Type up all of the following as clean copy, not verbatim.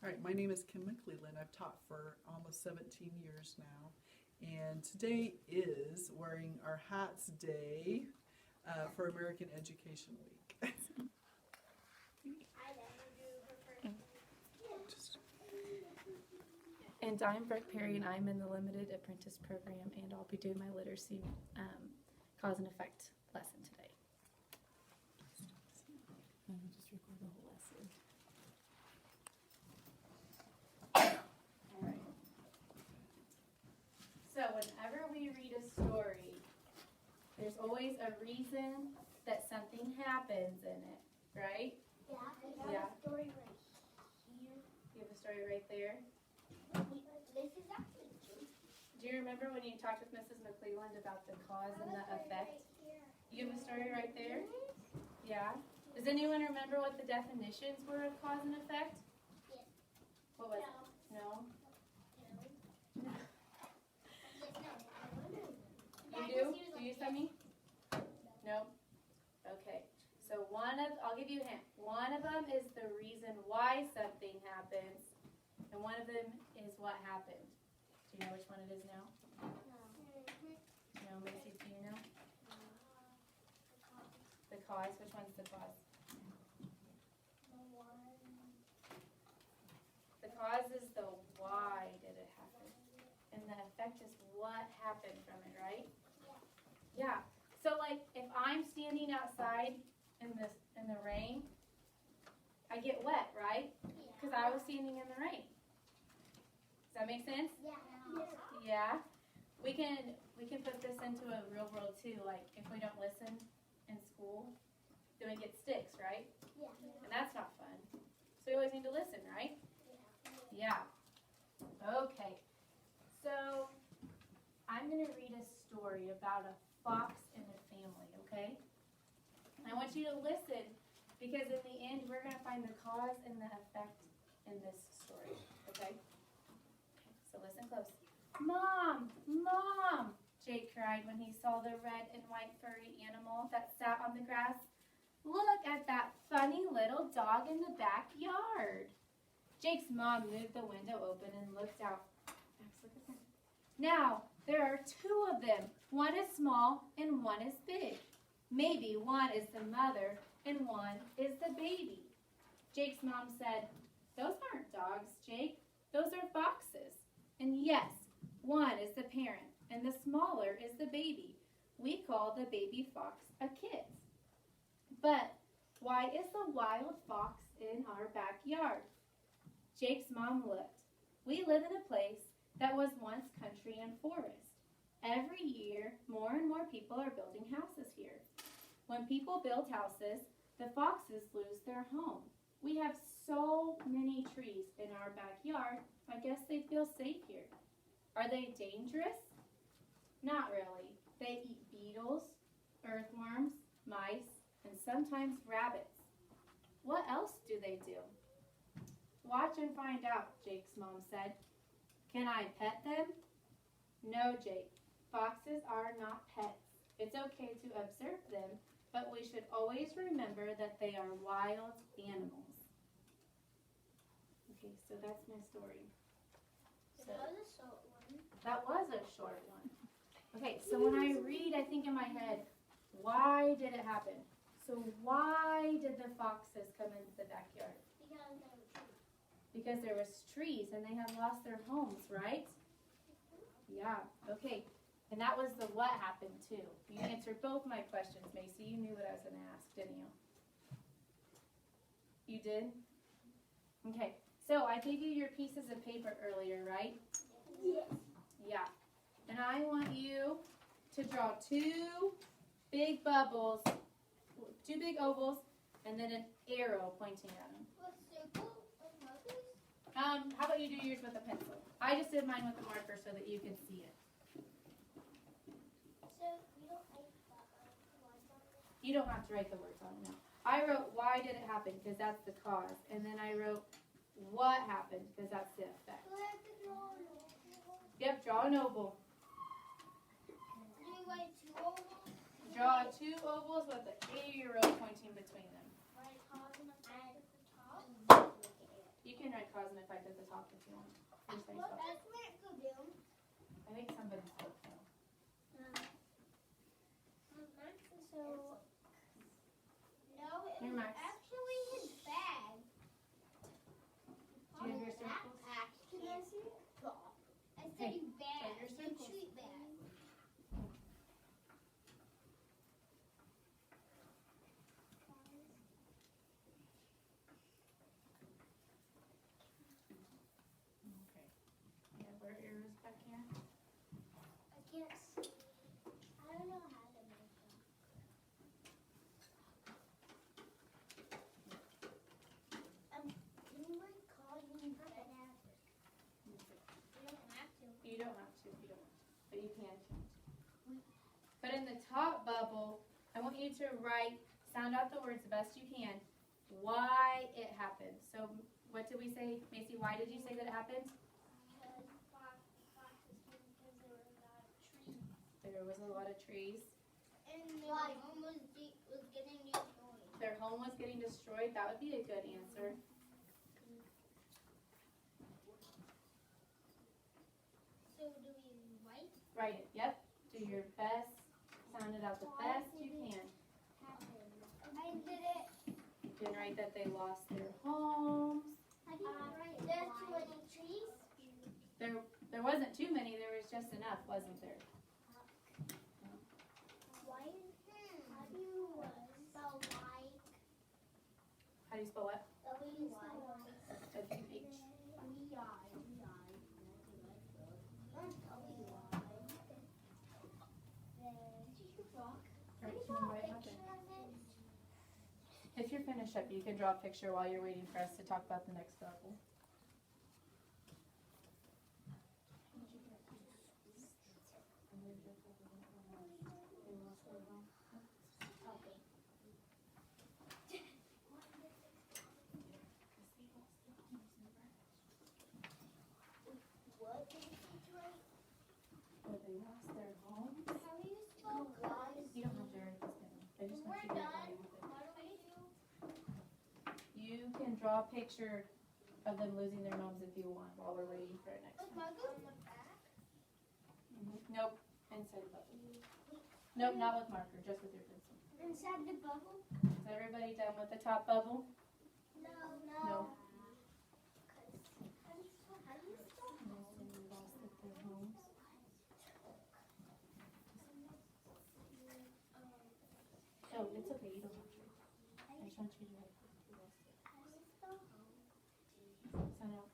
All right, my name is Kim McClelland. I've taught for almost 17 years now. And today is Wearing Our Hats Day for American Education Week. And I'm Brooke Perry, and I'm in the Limited Apprentice Program, and I'll be doing my literacy cause and effect lesson today. And I'll just record the whole lesson. All right. So whenever we read a story, there's always a reason that something happens in it, right? Yeah. A story right here. You have a story right there. This is actually true. Do you remember when you talked with Mrs. McClelland about the cause and the effect? Right You have a story right there? Yeah. Does anyone remember what the definitions were of cause and effect? Yes. What was it? No? You do? Do you, Sammy? No? Okay. So I'll give you a hint. One of them is the reason why something happens, and one of them is what happened. Do you know which one it is now? No, Macy, do you know? The cause. Which one's the cause? The cause is the why did it happen. And the effect is what happened from it, right? Yeah. So like if I'm standing outside in the rain, I get wet, right? Because I was standing in the rain. Does that make sense? Yeah. We can put this into a real world too. Like if we don't listen in school, then we get sticks, right? Yeah. And that's not fun. So we always need to listen, right? Yeah. Okay. So I'm going to read a story about a fox and a family, okay? I want you to listen because in the end we're going to find the cause and the effect in this story, okay? So listen close. Mom! Mom! Jake cried when he saw the red and white furry animal that sat on the grass. Look at that funny little dog in the backyard. Jake's mom moved the window open and looked out. Max, look at that. Now, there are two of them. One is small and one is big. Maybe one is the mother and one is the baby. Jake's mom said, "Those aren't dogs, Jake. Those are foxes. And yes, one is the parent and the smaller is the baby. We call the baby fox a kid. But why is the wild fox in our backyard?" Jake's mom looked. We live in a place that was once country and forest. Every year, more and more people are building houses here. When people build houses, the foxes lose their home. We have so many trees in our backyard, I guess they feel safe here. Are they dangerous? Not really. They eat beetles, earthworms, mice, and sometimes rabbits. What else do they do? Watch and find out, Jake's mom said. Can I pet them? No, Jake. Foxes are not pets. It's okay to observe them, but we should always remember that they are wild animals. Okay, so that's my story. That was a short one. That was a short one. Okay, so when I read, I think in my head, why did it happen? So why did the foxes come into the backyard? Because there was trees and they had lost their homes, right? Yeah, okay. And that was the what happened too. You answered both my questions, Macy. You knew what I was going to ask, didn't you? You did? Okay. So I gave you your pieces of paper earlier, right? Yes. Yeah. And I want you to draw two big bubbles, two big ovals, and then an arrow pointing at them. How about you do yours with a pencil? I just did mine with a marker so that you could see it. So you don't write the words on it? You don't have to write the words on it now. I wrote why did it happen because that's the cause. And then I wrote what happened because that's the effect. Do I have to draw an oval? Yep, draw an oval. Do you write two ovals? Draw two ovals with an arrow pointing between them. Write cause and effect at the top. You can write cause and effect at the top if you want. First things Well, first. that's what it could do. I think somebody spoke though. So, no, it Here, was Max. actually his bag. Do you have your circles? Can I see it? I said Hey, his bag. your His circles. treat bag. Okay. Yeah, where are yours back here? I can't see. I don't know how to make them. You might call me bad. You don't have to. You don't have to if you don't want to, but you can if you want to. But in the top bubble, I want you to write, sound out the words the best you can, why it happened. So what did we say, Macy, why did you say that it happened? There was a lot of trees. And their home was getting destroyed. Their home was getting destroyed. That would be a good answer. So do we write? Write it. Yep. Do your best. Sound it out the best you can. I did it. You can write that they lost their homes. There's too many trees. There wasn't too many. There was just enough, wasn't there? Why? How do you spell like? How do you spell what? W-Y. W-H. Right, you can write nothing. If you're finished up, you can draw a picture while you're waiting for us to talk about the next bubble. What did you write? Where they lost their homes. How do you spell guys? You don't have to write this down. I just want you to write what you want. What do we do? You can draw a picture of them losing their homes if you want while we're waiting for our next With one. marker on the back? Nope, inside the bubble. Nope, not with marker, just with your pencil. Inside the bubble? Is everybody done with the top bubble? No. No. How do you spell? They lost their homes. Oh, it's okay, you don't have to. I just want you to write. You lost it. How do you spell? Sound out.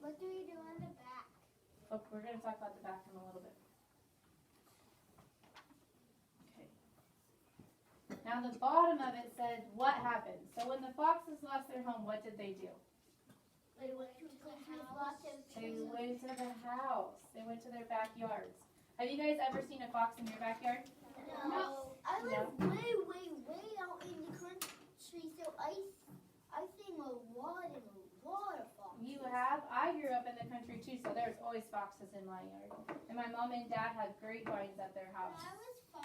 What do we do on the back? Oh, we're gonna talk about the back in a little bit. Okay. Now the bottom of it said what happened. So when the foxes lost their home, what did they do? They went to the house. They went to the house. They went to their backyards. Have you guys ever seen a fox in your backyard? No. I live way out in the country, so I seen a lot of foxes. You have? I grew up in the country too, so there's always foxes in my yard. And my mom and dad had grapevines at their house. When I was 5,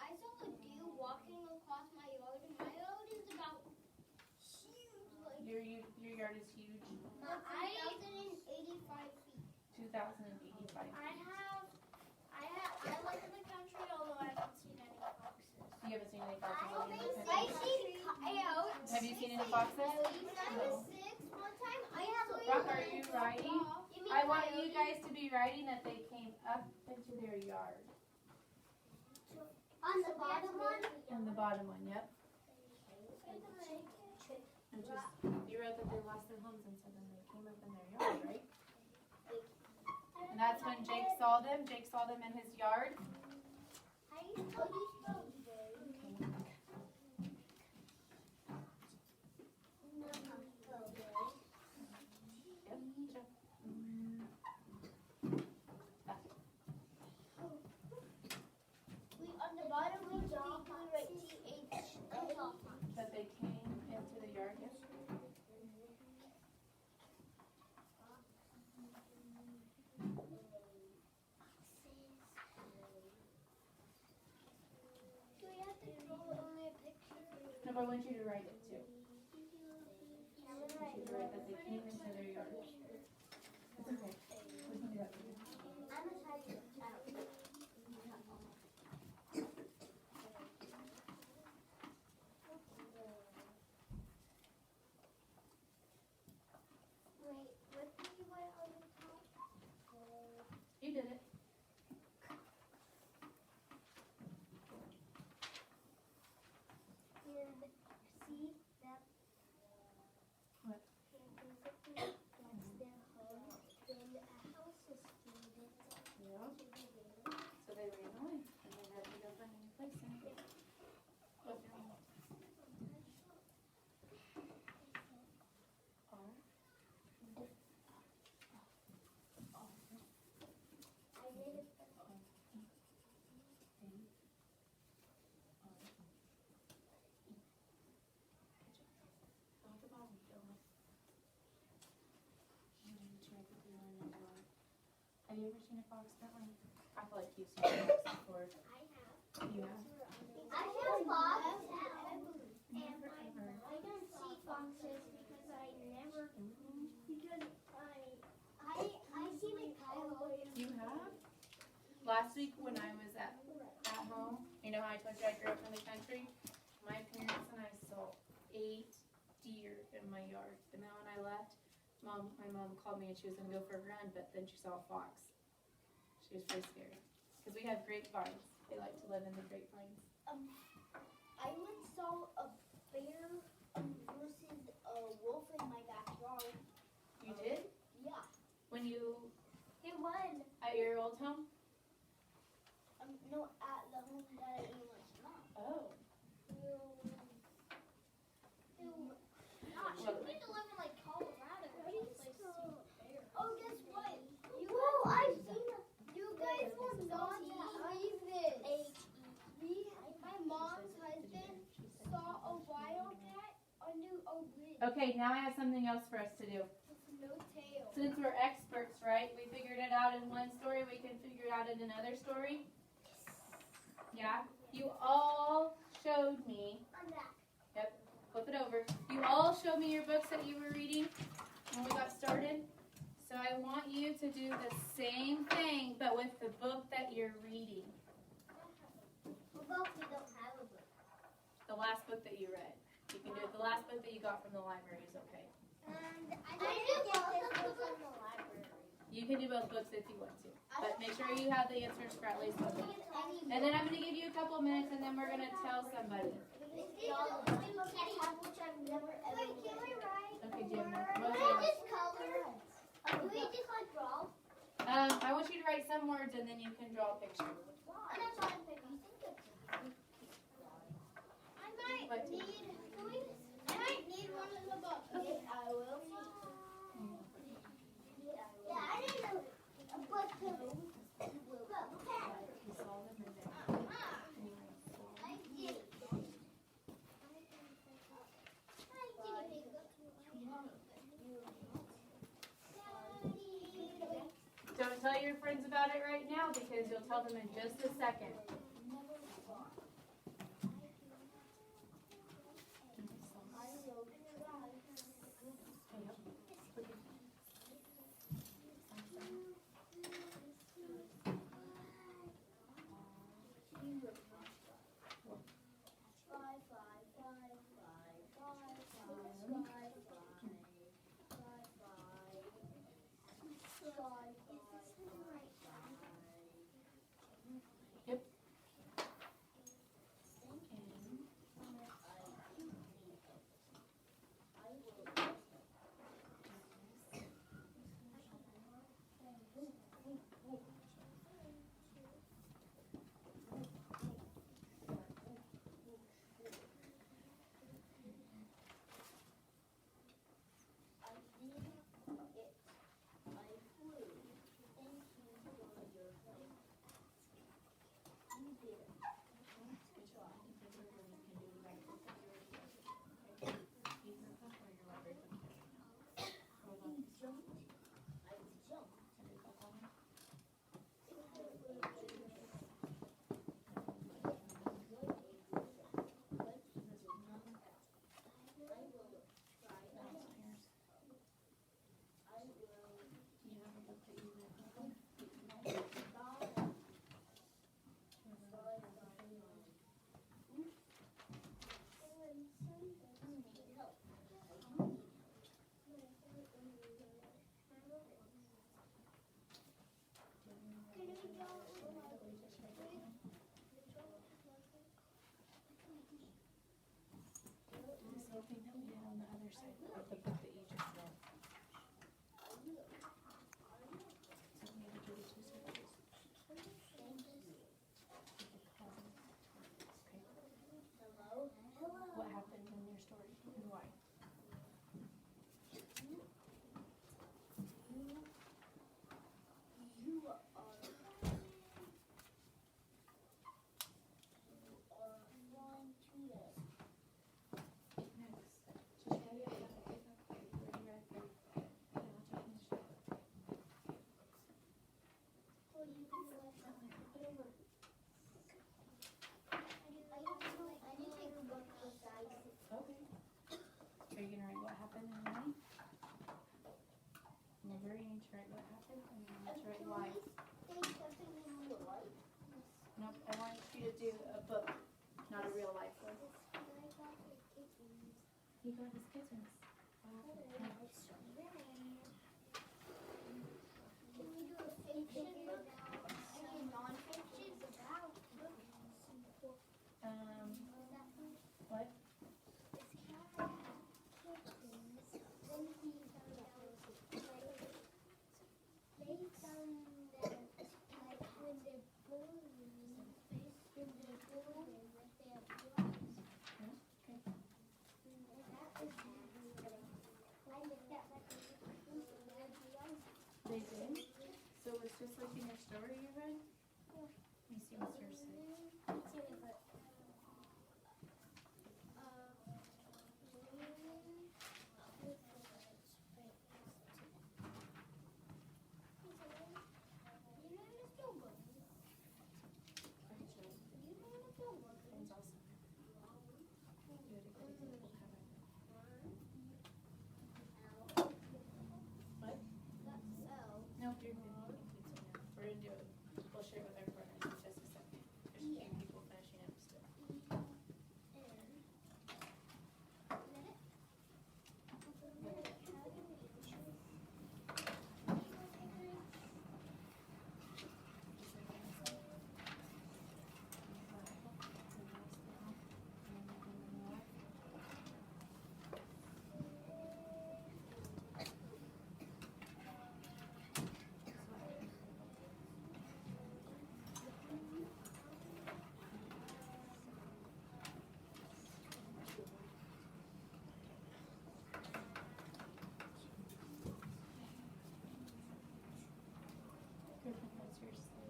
I saw a deer walking across my yard, and my yard is about huge, like Your yard is huge. 2,085 feet. 2,085. I live in the country, although I haven't seen any foxes. You haven't seen any foxes in your I country? see coyotes. Have you seen any foxes? When I was 6, one time I Rock, are you writing? You mean I want you coyotes? guys to be writing that they came up into their yard. On the bottom one? On the bottom one, yep. And just, you wrote that they lost their homes and so then they came up in their yard, right? And that's when Jake saw them. Jake saw them in his yard. How do you spell on the bottom we write TH. That they came into the yard, yes? but I want you to write it too. I want you to write that they came into their yard. It's okay. We can do that for you. I'm a tiger. Wait, what are you called? You did it. And see that? What? That's their home. Then a house is created. Yeah. So they ran away and they had to go find a new place and what's your name? R. I made it. At the bottom, Dylan. Have you ever seen a fox, Bentley? I feel like you've seen a fox before. I have. You have? I have foxes. Never ever. I don't see foxes because I never because I see the coyote. You have? Last week when I was at home, you know how I told you I grew up in the country? My parents and I saw 8 deer in my yard. And then when I left, my mom called me and she was going to go for a run, but then she saw a fox. She was pretty scared. Because we have grapevines. They like to live in the grapevines. I once saw a bear versus a wolf in my backyard. You did? Yeah, When you, it won. at your old home? No, at the home that I was not. Oh. Gosh, What? you need to live in like Colorado or someplace to see bears. Oh, guess what? I've seen it. You guys will not believe this. My mom's husband saw a wildcat under a bridge Okay, now I have something else for us to do. with no tail. Since we're experts, right? We figured it out in one story, we can figure it out in another story. Yeah? You all showed me, I'm back. flip it over. You all showed me your books that you were reading when we got started. So I want you to do the same thing, but with the book that you're reading. What about we don't have a book? The last book that you read. You can do it. The last book that you got from the library is okay. And I didn't get this book from the library. You can do both books if you want to. But make sure you have the answers for at least one book. Any And then I'm going to give you a couple minutes and then we're going to tell somebody. Which I've never ever Okay, Jim. Can What was I yours? just color? Can we just like draw? I want you to write some words and then you can draw a picture. I'm not trying to pick. I might need one of the books. Okay. I will. Yeah, I need a book too. You saw them in there. I did. Don't tell your friends about it right now because you'll tell them in just a second. side of the book that you just read. So we need to do the 2 circles. Okay. What happened in your story and why? Next. Just read it. Where you read. Yeah, I'll take finish it. Put it over. Okay. Are you gonna write what happened and why? Remember, you need to write what happened and you need to write why. Nope, I want you to do a book, not a real life one. He got his kittens. What? They did? So it's just like in your story you read? Let me see what's yours say. Friends also. You had a good example, haven't you? What? Nope, you're good. You can continue now. We're gonna do it. We'll share it with our partners in just a second. There's a few people finishing up still. Griffin, what's yours say?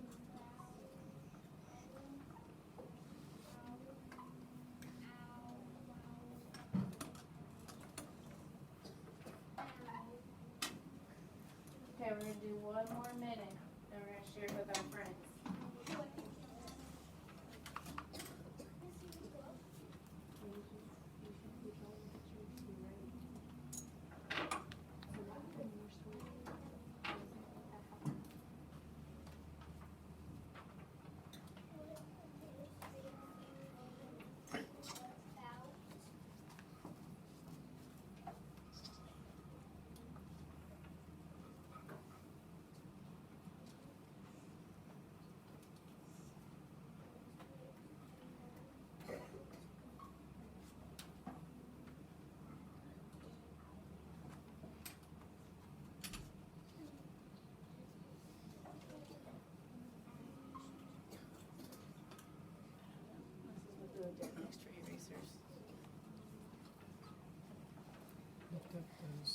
Okay, we're gonna do one more minute, then we're gonna share it with our friends. We'll do extra erasers. Look up those